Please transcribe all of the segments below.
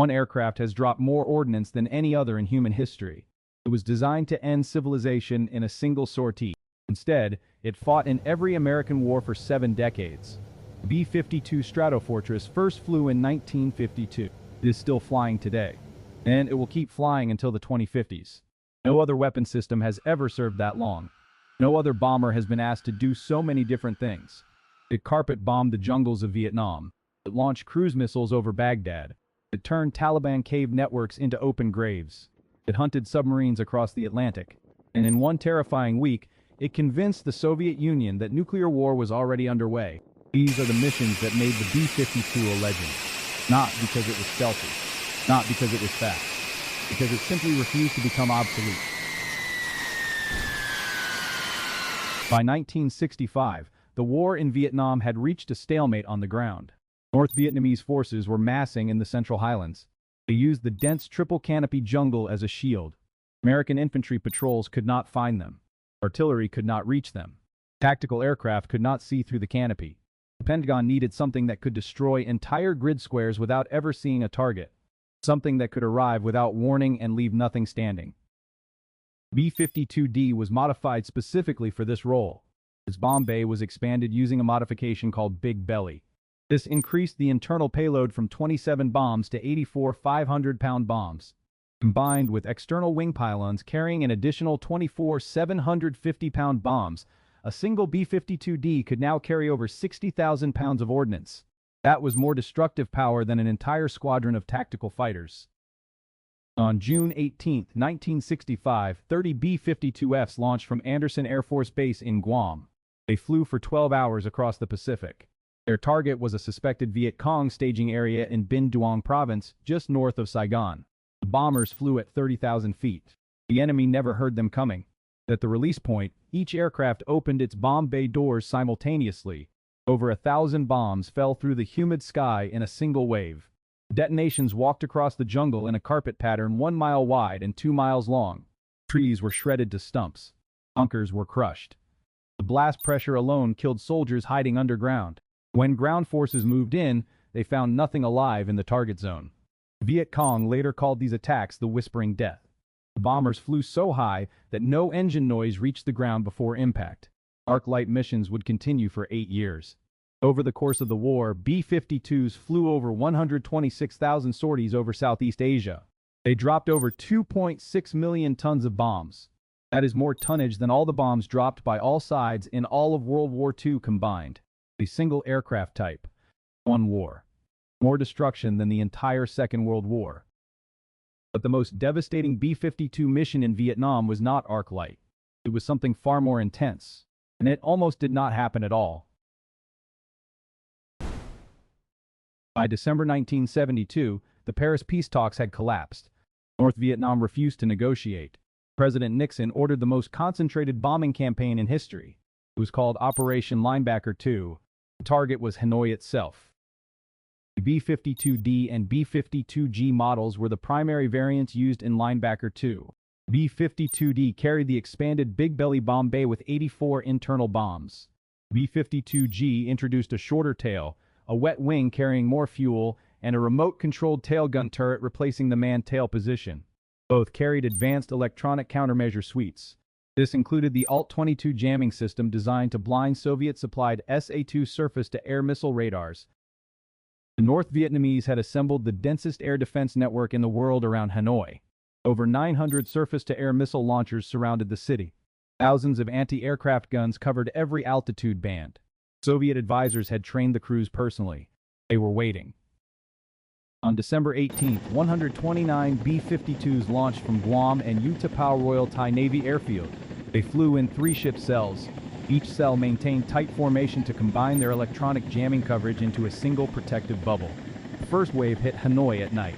One aircraft has dropped more ordnance than any other in human history. It was designed to end civilization in a single sortie. Instead, it fought in every American war for 7 decades. The B-52 Stratofortress first flew in 1952. It is still flying today, and it will keep flying until the 2050s. No other weapon system has ever served that long. No other bomber has been asked to do so many different things. It carpet-bombed the jungles of Vietnam. It launched cruise missiles over Baghdad. It turned Taliban cave networks into open graves. It hunted submarines across the Atlantic. And in one terrifying week, it convinced the Soviet Union that nuclear war was already underway. These are the missions that made the B-52 a legend. Not because it was stealthy. Not because it was fast. Because it simply refused to become obsolete. By 1965, the war in Vietnam had reached a stalemate on the ground. North Vietnamese forces were massing in the Central Highlands. They used the dense triple canopy jungle as a shield. American infantry patrols could not find them. Artillery could not reach them. Tactical aircraft could not see through the canopy. The Pentagon needed something that could destroy entire grid squares without ever seeing a target. Something that could arrive without warning and leave nothing standing. B-52D was modified specifically for this role. Its bomb bay was expanded using a modification called Big Belly. This increased the internal payload from 27 bombs to 84 500-pound bombs. Combined with external wing pylons carrying an additional 24 750-pound bombs, a single B-52D could now carry over 60,000 pounds of ordnance. That was more destructive power than an entire squadron of tactical fighters. On June 18, 1965, 30 B-52Fs launched from Andersen Air Force Base in Guam. They flew for 12 hours across the Pacific. Their target was a suspected Viet Cong staging area in Binh Duong province, just north of Saigon. The bombers flew at 30,000 feet. The enemy never heard them coming. At the release point, each aircraft opened its bomb bay doors simultaneously. Over 1,000 bombs fell through the humid sky in a single wave. Detonations walked across the jungle in a carpet pattern 1 mile wide and 2 miles long. Trees were shredded to stumps. Bunkers were crushed. The blast pressure alone killed soldiers hiding underground. When ground forces moved in, they found nothing alive in the target zone. Viet Cong later called these attacks the Whispering Death. The bombers flew so high that no engine noise reached the ground before impact. Arc Light missions would continue for 8 years. Over the course of the war, B-52s flew over 126,000 sorties over Southeast Asia. They dropped over 2.6 million tons of bombs. That is more tonnage than all the bombs dropped by all sides in all of World War II combined. A single aircraft type. One war. More destruction than the entire Second World War. But the most devastating B-52 mission in Vietnam was not Arc Light. It was something far more intense. And it almost did not happen at all. By December 1972, the Paris peace talks had collapsed. North Vietnam refused to negotiate. President Nixon ordered the most concentrated bombing campaign in history. It was called Operation Linebacker II. The target was Hanoi itself. The B-52D and B-52G models were the primary variants used in Linebacker II. B-52D carried the expanded Big Belly bomb bay with 84 internal bombs. B-52G introduced a shorter tail, a wet wing carrying more fuel, and a remote-controlled tailgun turret replacing the manned tail position. Both carried advanced electronic countermeasure suites. This included the Alt-22 jamming system designed to blind Soviet-supplied SA-2 surface-to-air missile radars. The North Vietnamese had assembled the densest air defense network in the world around Hanoi. Over 900 surface-to-air missile launchers surrounded the city. Thousands of anti-aircraft guns covered every altitude band. Soviet advisors had trained the crews personally. They were waiting. On December 18th, 129 B-52s launched from Guam and U Tapao Royal Thai Navy Airfield. They flew in 3-ship cells. Each cell maintained tight formation to combine their electronic jamming coverage into a single protective bubble. The first wave hit Hanoi at night.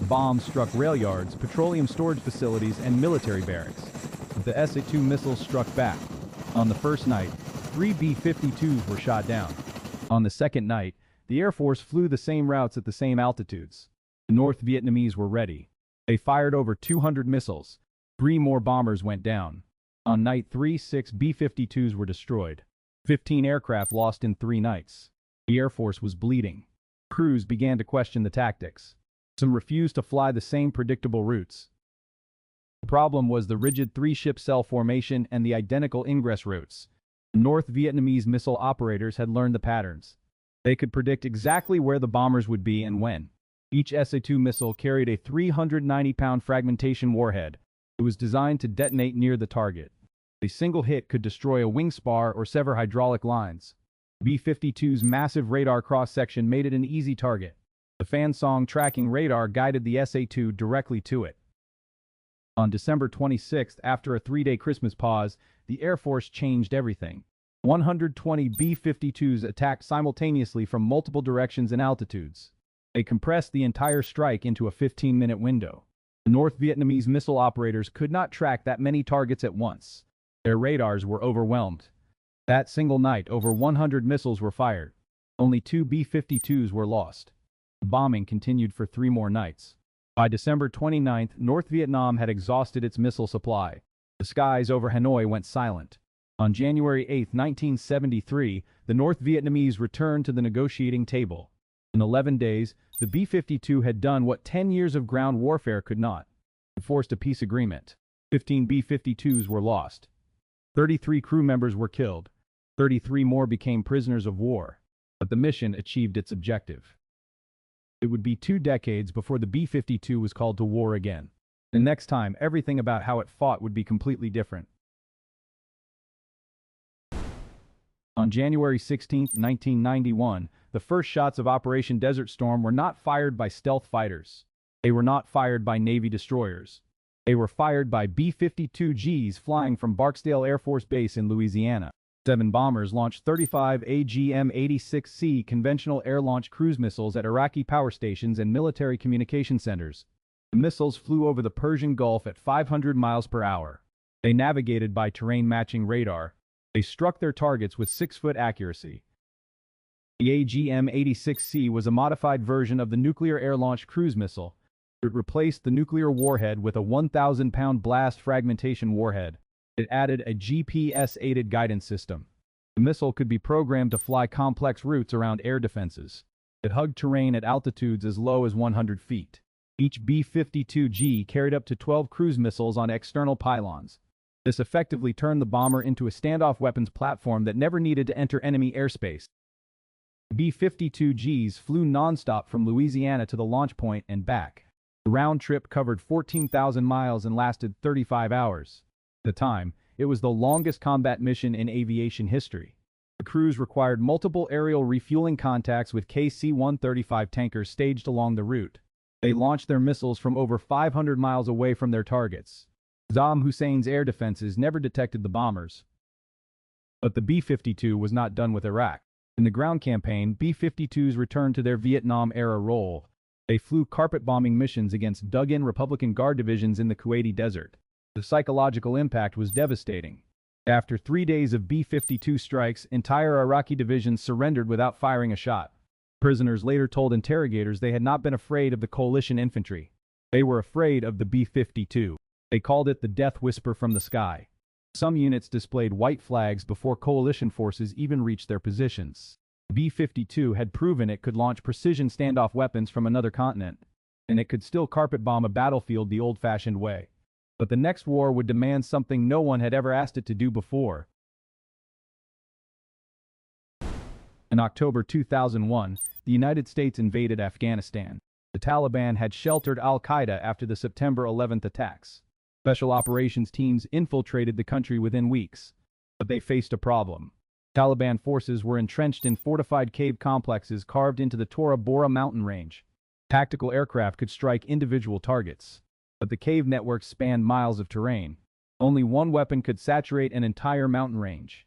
Bombs struck rail yards, petroleum storage facilities, and military barracks. The SA-2 missiles struck back. On the first night, 3 B-52s were shot down. On the second night, the Air Force flew the same routes at the same altitudes. The North Vietnamese were ready. They fired over 200 missiles. 3 more bombers went down. On night 3, 6 B-52s were destroyed. 15 aircraft lost in 3 nights. The Air Force was bleeding. Crews began to question the tactics. Some refused to fly the same predictable routes. The problem was the rigid three-ship cell formation and the identical ingress routes. North Vietnamese missile operators had learned the patterns. They could predict exactly where the bombers would be and when. Each SA-2 missile carried a 390-pound fragmentation warhead. It was designed to detonate near the target. A single hit could destroy a wing spar or sever hydraulic lines. B-52's massive radar cross-section made it an easy target. The Fansong tracking radar guided the SA-2 directly to it. On December 26th, after a three-day Christmas pause, the Air Force changed everything. 120 B-52s attacked simultaneously from multiple directions and altitudes. They compressed the entire strike into a 15-minute window. The North Vietnamese missile operators could not track that many targets at once. Their radars were overwhelmed. That single night, over 100 missiles were fired. Only 2 B-52s were lost. The bombing continued for 3 more nights. By December 29th, North Vietnam had exhausted its missile supply. The skies over Hanoi went silent. On January 8, 1973, the North Vietnamese returned to the negotiating table. In 11 days, the B-52 had done what 10 years of ground warfare could not. It forced a peace agreement. 15 B-52s were lost. 33 crew members were killed. 33 more became prisoners of war. But the mission achieved its objective. It would be 2 decades before the B-52 was called to war again. The next time, everything about how it fought would be completely different. On January 16, 1991, the first shots of Operation Desert Storm were not fired by stealth fighters. They were not fired by Navy destroyers. They were fired by B-52Gs flying from Barksdale Air Force Base in Louisiana. 7 bombers launched 35 AGM-86C conventional air-launched cruise missiles at Iraqi power stations and military communication centers. The missiles flew over the Persian Gulf at 500 miles per hour. They navigated by terrain-matching radar. They struck their targets with 6-foot accuracy. The AGM-86C was a modified version of the nuclear air-launched cruise missile. It replaced the nuclear warhead with a 1,000-pound blast fragmentation warhead. It added a GPS-aided guidance system. The missile could be programmed to fly complex routes around air defenses. It hugged terrain at altitudes as low as 100 feet. Each B-52G carried up to 12 cruise missiles on external pylons. This effectively turned the bomber into a standoff weapons platform that never needed to enter enemy airspace. B-52Gs flew nonstop from Louisiana to the launch point and back. The round trip covered 14,000 miles and lasted 35 hours. At the time, it was the longest combat mission in aviation history. The crews required multiple aerial refueling contacts with KC-135 tankers staged along the route. They launched their missiles from over 500 miles away from their targets. Saddam Hussein's air defenses never detected the bombers. But the B-52 was not done with Iraq. In the ground campaign, B-52s returned to their Vietnam-era role. They flew carpet-bombing missions against dug-in Republican Guard divisions in the Kuwaiti desert. The psychological impact was devastating. After 3 days of B-52 strikes, entire Iraqi divisions surrendered without firing a shot. Prisoners later told interrogators they had not been afraid of the coalition infantry. They were afraid of the B-52. They called it the death whisper from the sky. Some units displayed white flags before coalition forces even reached their positions. The B-52 had proven it could launch precision standoff weapons from another continent, and it could still carpet bomb a battlefield the old-fashioned way. But the next war would demand something no one had ever asked it to do before. In October 2001, the United States invaded Afghanistan. The Taliban had sheltered al-Qaeda after the September 11th attacks. Special operations teams infiltrated the country within weeks. But they faced a problem. Taliban forces were entrenched in fortified cave complexes carved into the Tora Bora mountain range. Tactical aircraft could strike individual targets. But the cave networks spanned miles of terrain. Only one weapon could saturate an entire mountain range.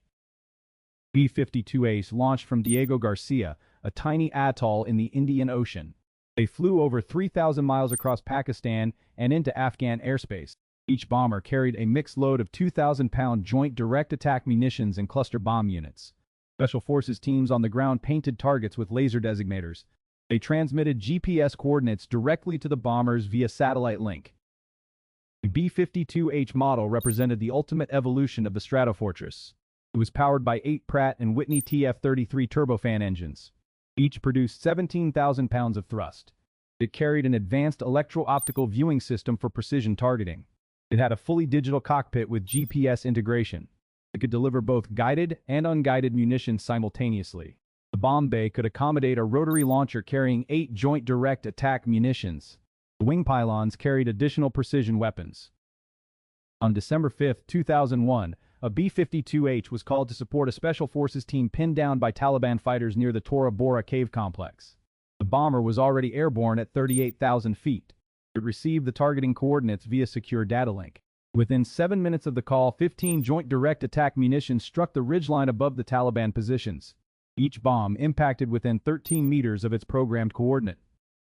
B-52As launched from Diego Garcia, a tiny atoll in the Indian Ocean. They flew over 3,000 miles across Pakistan and into Afghan airspace. Each bomber carried a mixed load of 2,000-pound joint direct attack munitions and cluster bomb units. Special forces teams on the ground painted targets with laser designators. They transmitted GPS coordinates directly to the bombers via satellite link. The B-52H model represented the ultimate evolution of the Stratofortress. It was powered by 8 Pratt & Whitney TF-33 turbofan engines. Each produced 17,000 pounds of thrust. It carried an advanced electro-optical viewing system for precision targeting. It had a fully digital cockpit with GPS integration. It could deliver both guided and unguided munitions simultaneously. The bomb bay could accommodate a rotary launcher carrying 8 joint direct attack munitions. The wing pylons carried additional precision weapons. On December 5, 2001, a B-52H was called to support a special forces team pinned down by Taliban fighters near the Tora Bora cave complex. The bomber was already airborne at 38,000 feet. It received the targeting coordinates via secure data link. Within 7 minutes of the call, 15 joint direct attack munitions struck the ridgeline above the Taliban positions. Each bomb impacted within 13 meters of its programmed coordinate.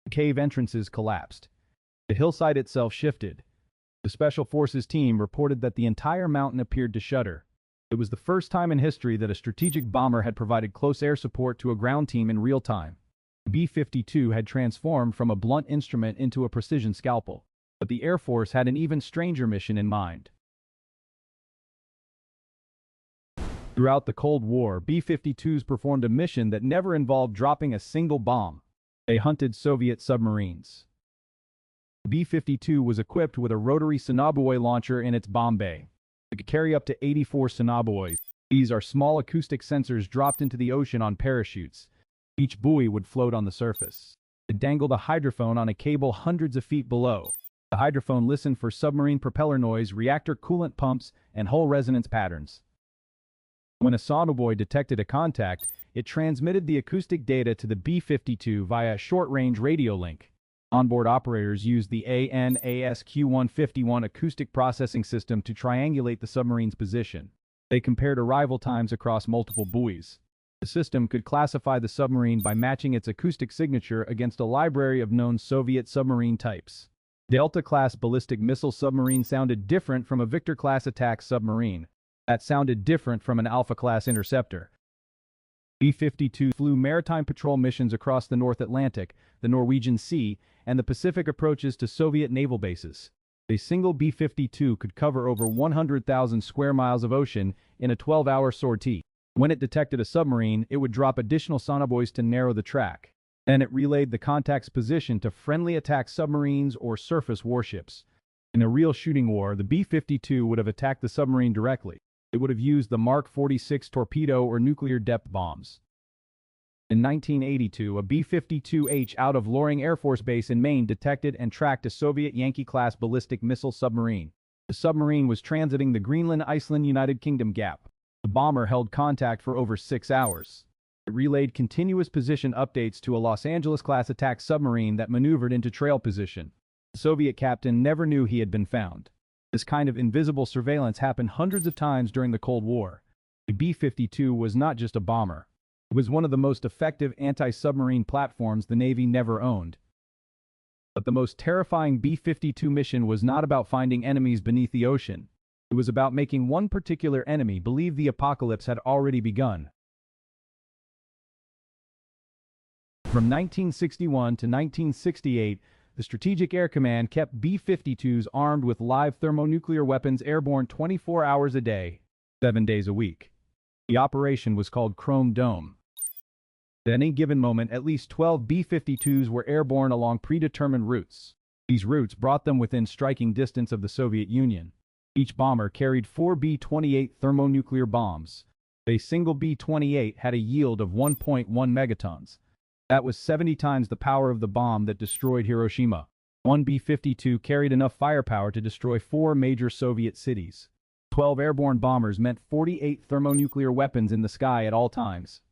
The cave entrances collapsed. The hillside itself shifted. The Special Forces team reported that the entire mountain appeared to shudder. It was the first time in history that a strategic bomber had provided close air support to a ground team in real time. The B-52 had transformed from a blunt instrument into a precision scalpel, but the Air Force had an even stranger mission in mind. Throughout the Cold War, B-52s performed a mission that never involved dropping a single bomb. They hunted Soviet submarines. The B-52 was equipped with a rotary sonobuoy launcher in its bomb bay. It could carry up to 84 sonobuoys. These are small acoustic sensors dropped into the ocean on parachutes. Each buoy would float on the surface. It dangled a hydrophone on a cable hundreds of feet below. The hydrophone listened for submarine propeller noise, reactor coolant pumps, and hull resonance patterns. When a sonobuoy detected a contact, it transmitted the acoustic data to the B-52 via a short-range radio link. Onboard operators used the ANASQ-151 acoustic processing system to triangulate the submarine's position. They compared arrival times across multiple buoys. The system could classify the submarine by matching its acoustic signature against a library of known Soviet submarine types. Delta-class ballistic missile submarine sounded different from a Victor-class attack submarine. That sounded different from an Alpha-class interceptor. B-52 flew maritime patrol missions across the North Atlantic, the Norwegian Sea, and the Pacific approaches to Soviet naval bases. A single B-52 could cover over 100,000 square miles of ocean in a 12-hour sortie. When it detected a submarine, it would drop additional sonobuoys to narrow the track. Then it relayed the contact's position to friendly attack submarines or surface warships. In a real shooting war, the B-52 would have attacked the submarine directly. It would have used the Mark 46 torpedo or nuclear depth bombs. In 1982, a B-52H out of Loring Air Force Base in Maine detected and tracked a Soviet Yankee-class ballistic missile submarine. The submarine was transiting the Greenland-Iceland-United Kingdom gap. The bomber held contact for over 6 hours. It relayed continuous position updates to a Los Angeles-class attack submarine that maneuvered into trail position. The Soviet captain never knew he had been found. This kind of invisible surveillance happened hundreds of times during the Cold War. The B-52 was not just a bomber. It was one of the most effective anti-submarine platforms the Navy never owned. But the most terrifying B-52 mission was not about finding enemies beneath the ocean. It was about making one particular enemy believe the apocalypse had already begun. From 1961 to 1968, the Strategic Air Command kept B-52s armed with live thermonuclear weapons airborne 24 hours a day, 7 days a week. The operation was called Chrome Dome. At any given moment, at least 12 B-52s were airborne along predetermined routes. These routes brought them within striking distance of the Soviet Union. Each bomber carried 4 B-28 thermonuclear bombs. A single B-28 had a yield of 1.1 megatons. That was 70 times the power of the bomb that destroyed Hiroshima. One B-52 carried enough firepower to destroy 4 major Soviet cities. 12 airborne bombers meant 48 thermonuclear weapons in the sky at all times.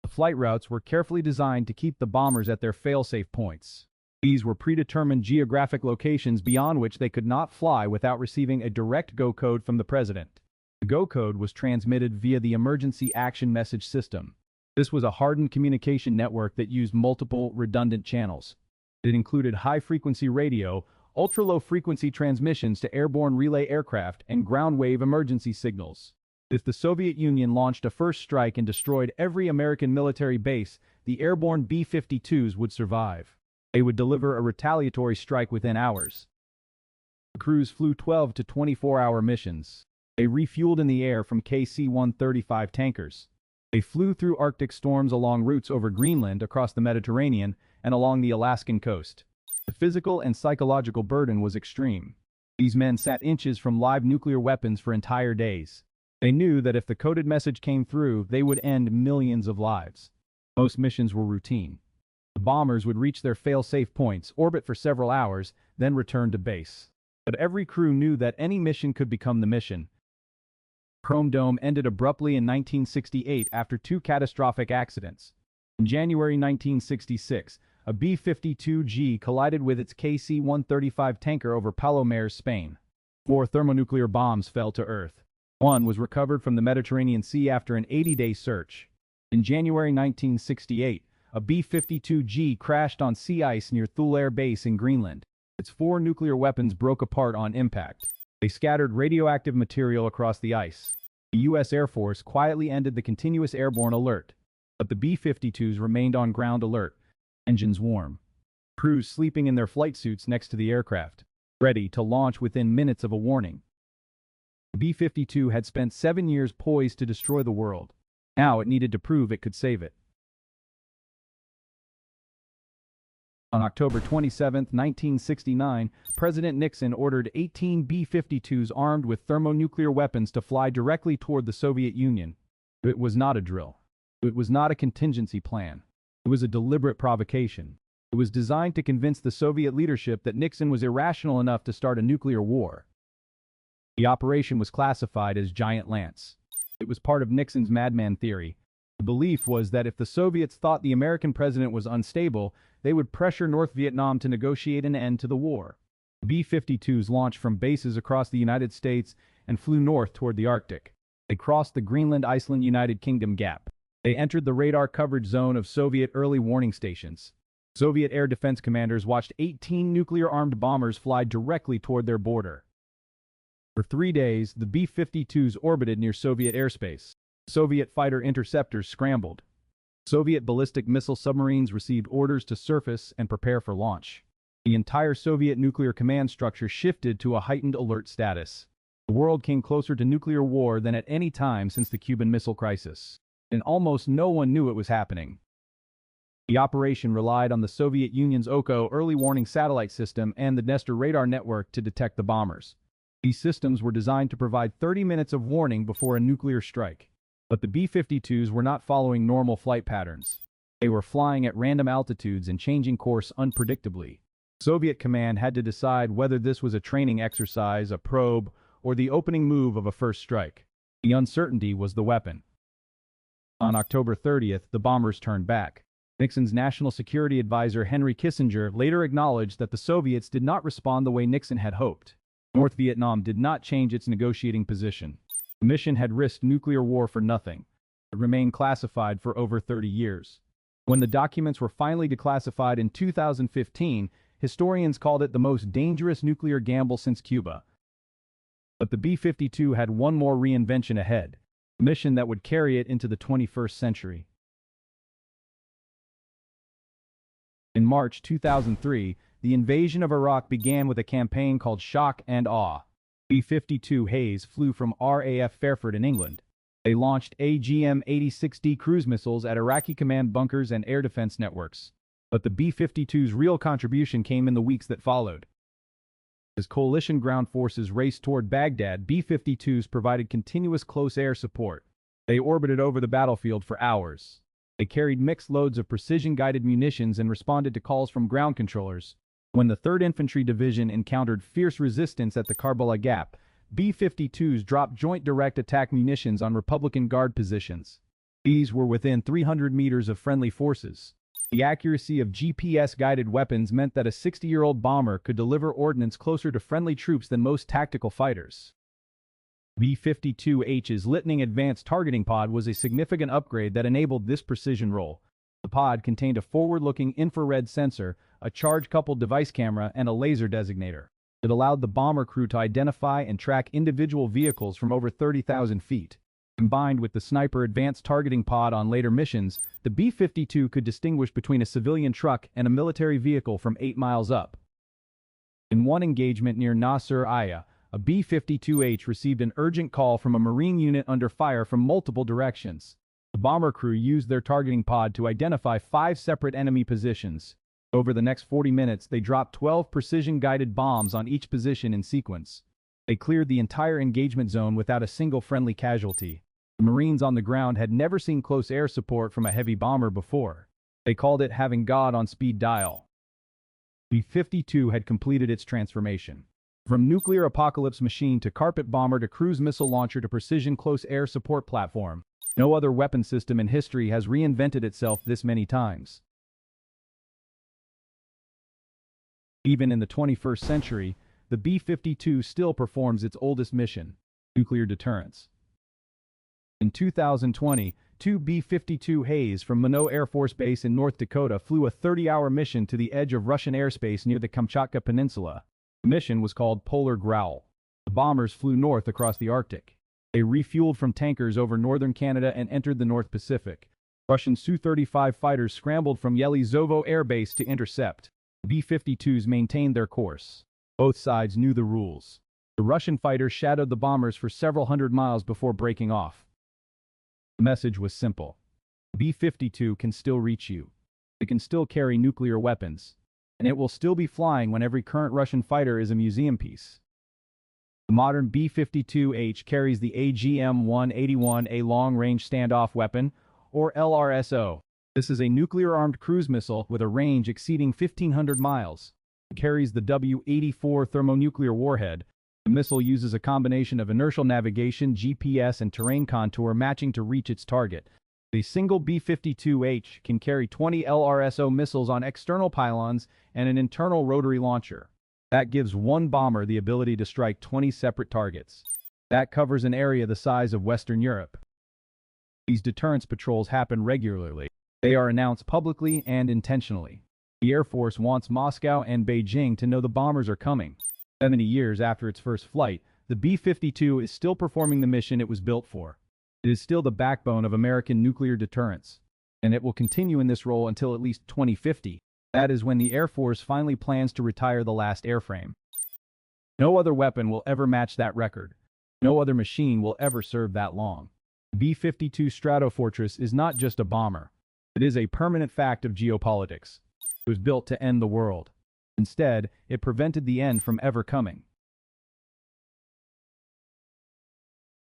The flight routes were carefully designed to keep the bombers at their fail-safe points. These were predetermined geographic locations beyond which they could not fly without receiving a direct go code from the president. The go code was transmitted via the Emergency Action Message System. This was a hardened communication network that used multiple, redundant channels. It included high-frequency radio, ultra-low-frequency transmissions to airborne relay aircraft, and ground-wave emergency signals. If the Soviet Union launched a first strike and destroyed every American military base, the airborne B-52s would survive. They would deliver a retaliatory strike within hours. The crews flew 12 to 24-hour missions. They refueled in the air from KC-135 tankers. They flew through Arctic storms along routes over Greenland across the Mediterranean and along the Alaskan coast. The physical and psychological burden was extreme. These men sat inches from live nuclear weapons for entire days. They knew that if the coded message came through, they would end millions of lives. Most missions were routine. The bombers would reach their fail-safe points, orbit for several hours, then return to base. But every crew knew that any mission could become the mission. Chrome Dome ended abruptly in 1968 after two catastrophic accidents. In January 1966, a B-52G collided with its KC-135 tanker over Palomares, Spain. 4 thermonuclear bombs fell to Earth. One was recovered from the Mediterranean Sea after an 80-day search. In January 1968, a B-52G crashed on sea ice near Thule Air Base in Greenland. Its 4 nuclear weapons broke apart on impact. They scattered radioactive material across the ice. The U.S. Air Force quietly ended the continuous airborne alert. But the B-52s remained on ground alert, engines warm. Crews sleeping in their flight suits next to the aircraft, ready to launch within minutes of a warning. The B-52 had spent 7 years poised to destroy the world. Now it needed to prove it could save it. On October 27, 1969, President Nixon ordered 18 B-52s armed with thermonuclear weapons to fly directly toward the Soviet Union. It was not a drill. It was not a contingency plan. It was a deliberate provocation. It was designed to convince the Soviet leadership that Nixon was irrational enough to start a nuclear war. The operation was classified as Giant Lance. It was part of Nixon's madman theory. The belief was that if the Soviets thought the American president was unstable, they would pressure North Vietnam to negotiate an end to the war. The B-52s launched from bases across the United States and flew north toward the Arctic. They crossed the Greenland-Iceland-United Kingdom gap. They entered the radar coverage zone of Soviet early warning stations. Soviet air defense commanders watched 18 nuclear-armed bombers fly directly toward their border. For 3 days, the B-52s orbited near Soviet airspace. Soviet fighter interceptors scrambled. Soviet ballistic missile submarines received orders to surface and prepare for launch. The entire Soviet nuclear command structure shifted to a heightened alert status. The world came closer to nuclear war than at any time since the Cuban Missile Crisis. And almost no one knew it was happening. The operation relied on the Soviet Union's OCO early warning satellite system and the Nestor radar network to detect the bombers. These systems were designed to provide 30 minutes of warning before a nuclear strike. But the B-52s were not following normal flight patterns. They were flying at random altitudes and changing course unpredictably. Soviet command had to decide whether this was a training exercise, a probe, or the opening move of a first strike. The uncertainty was the weapon. On October 30th, the bombers turned back. Nixon's national security advisor Henry Kissinger later acknowledged that the Soviets did not respond the way Nixon had hoped. North Vietnam did not change its negotiating position. The mission had risked nuclear war for nothing. It remained classified for over 30 years. When the documents were finally declassified in 2015, historians called it the most dangerous nuclear gamble since Cuba. But the B-52 had one more reinvention ahead, a mission that would carry it into the 21st century. In March 2003, the invasion of Iraq began with a campaign called Shock and Awe. B-52 Hayes flew from RAF Fairford in England. They launched AGM-86D cruise missiles at Iraqi command bunkers and air defense networks. But the B-52's real contribution came in the weeks that followed. As coalition ground forces raced toward Baghdad, B-52s provided continuous close air support. They orbited over the battlefield for hours. They carried mixed loads of precision-guided munitions and responded to calls from ground controllers. When the 3rd Infantry Division encountered fierce resistance at the Karbala Gap, B-52s dropped joint direct attack munitions on Republican Guard positions. These were within 300 meters of friendly forces. The accuracy of GPS-guided weapons meant that a 60-year-old bomber could deliver ordnance closer to friendly troops than most tactical fighters. B-52H's Lightning Advanced Targeting Pod was a significant upgrade that enabled this precision role. The pod contained a forward-looking infrared sensor, a charge-coupled device camera, and a laser designator. It allowed the bomber crew to identify and track individual vehicles from over 30,000 feet. Combined with the Sniper Advanced Targeting Pod on later missions, the B-52 could distinguish between a civilian truck and a military vehicle from 8 miles up. In one engagement near Nasr Aya, a B-52H received an urgent call from a Marine unit under fire from multiple directions. The bomber crew used their targeting pod to identify 5 separate enemy positions. Over the next 40 minutes, they dropped 12 precision-guided bombs on each position in sequence. They cleared the entire engagement zone without a single friendly casualty. The Marines on the ground had never seen close air support from a heavy bomber before. They called it having God on speed dial. B-52 had completed its transformation. From nuclear apocalypse machine to carpet bomber to cruise missile launcher to precision close air support platform, no other weapon system in history has reinvented itself this many times. Even in the 21st century, the B-52 still performs its oldest mission, nuclear deterrence. In 2020, two B-52 Hayes from Minot Air Force Base in North Dakota flew a 30-hour mission to the edge of Russian airspace near the Kamchatka Peninsula. The mission was called Polar Growl. The bombers flew north across the Arctic. They refueled from tankers over northern Canada and entered the North Pacific. Russian Su-35 fighters scrambled from Yelizovo Air Base to intercept. The B-52s maintained their course. Both sides knew the rules. The Russian fighters shadowed the bombers for several hundred miles before breaking off. The message was simple. The B-52 can still reach you. It can still carry nuclear weapons. And it will still be flying when every current Russian fighter is a museum piece. The modern B-52H carries the AGM-181, a long-range standoff weapon, or LRSO. This is a nuclear-armed cruise missile with a range exceeding 1,500 miles. It carries the W-84 thermonuclear warhead. The missile uses a combination of inertial navigation, GPS, and terrain contour matching to reach its target. A single B-52H can carry 20 LRSO missiles on external pylons and an internal rotary launcher. That gives one bomber the ability to strike 20 separate targets. That covers an area the size of Western Europe. These deterrence patrols happen regularly. They are announced publicly and intentionally. The Air Force wants Moscow and Beijing to know the bombers are coming. 70 years after its first flight, the B-52 is still performing the mission it was built for. It is still the backbone of American nuclear deterrence, and it will continue in this role until at least 2050. That is when the Air Force finally plans to retire the last airframe. No other weapon will ever match that record. No other machine will ever serve that long. The B-52 Stratofortress is not just a bomber. It is a permanent fact of geopolitics. It was built to end the world. Instead, it prevented the end from ever coming.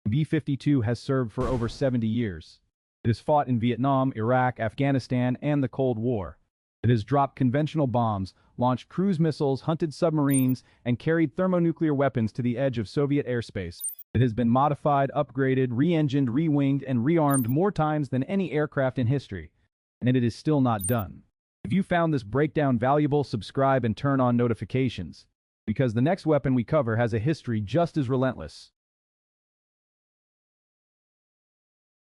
The B-52 has served for over 70 years. It has fought in Vietnam, Iraq, Afghanistan, and the Cold War. It has dropped conventional bombs, launched cruise missiles, hunted submarines, and carried thermonuclear weapons to the edge of Soviet airspace. It has been modified, upgraded, re-engined, re-winged, and rearmed more times than any aircraft in history. And it is still not done. If you found this breakdown valuable, subscribe and turn on notifications, because the next weapon we cover has a history just as relentless.